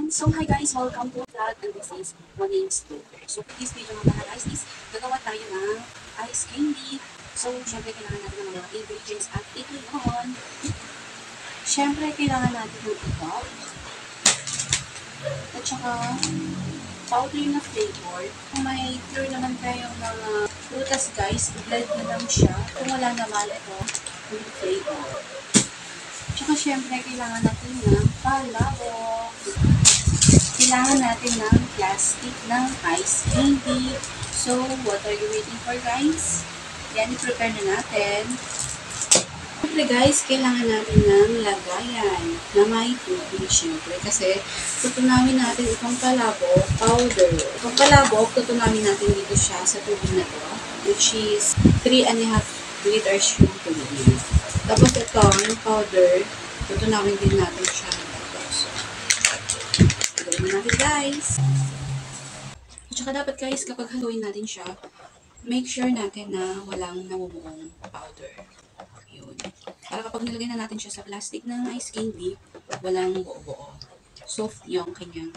So hi guys, welcome to vlog and this is Moning's Vlogger. So for this video mga guys is gagawa tayo ng ice candy. So syempre kailangan natin ng mga ingredients at ito yun. Syempre kailangan natin ng ito. At saka powder na flavor. Kung may pure naman tayong mga prutas guys, i-blend nyo lang siya. Kung wala naman ito, yung flavor. Tsaka syempre kailangan natin ng palabok. Kailangan natin ng plastic ng ice candy. So, what are you waiting for guys? Yan, i-prepare na natin. Siyempre guys, kailangan natin ng lagayan na may tubig syempre. Kasi, tutunawin natin itong palabok powder. Itong palabok, tutunawin natin dito siya sa tubig na to. Which is 3.5 liters yung tubig. Tapos itong powder, tutunawin din natin siya. Gawin natin guys. At saka dapat guys, kapag haluin natin siya, make sure natin na walang nabubuong powder. Yun. Para kapag nilagay na natin siya sa plastic ng ice candy, walang buo-buo. Soft yung kanyang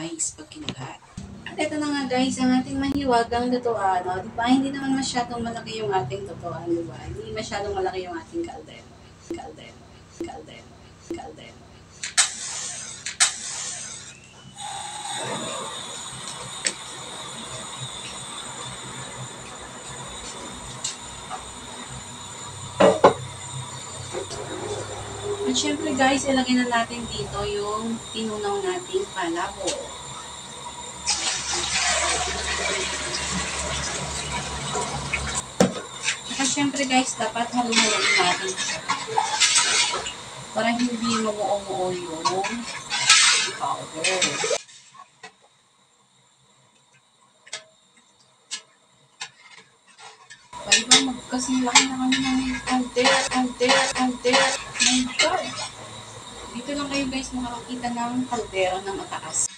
ice pag kinagat. At ito na nga guys, ang ating mahiwagang lutuan. No? Diba? Hindi naman masyadong malaki yung ating lutuan. Diba? Hindi masyadong malaki yung ating kaldero. Kaldero. Kaldero. Kaldero. At syempre guys, ilagay na natin dito yung tinunaw nating palabok. At syempre guys, dapat haluin natin siya. Para hindi mamuo-muo yung powder. Pwede ba magkasing laki na kami ng kaldero. My God! Dito lang kayo guys makakakita ng kaldero na mataas.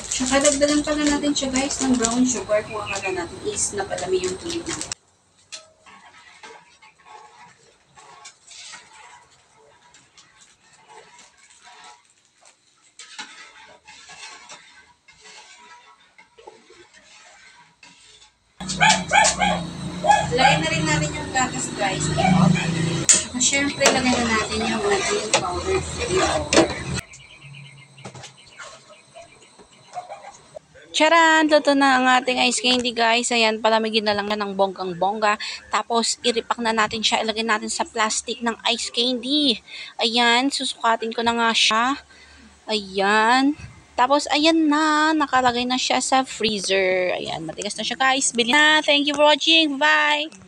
Tsaka dagdagan pala natin siya guys ng brown sugar kung akala natin is napadami yung tulig natin. Lagyan na rin natin yung gatas guys. At syempre lagyan na natin yung ating powder flavor. Charan! Luto na ang ating ice candy guys. Ayan, palamigin na lang yan ng bonggang-bongga. Tapos, iripak na natin siya. Ilagay natin sa plastic ng ice candy. Ayan, susukatin ko na nga siya. Ayan. Tapos, ayan na. Nakalagay na siya sa freezer. Ayan, matigas na siya guys. Bili na. Thank you for watching. Bye!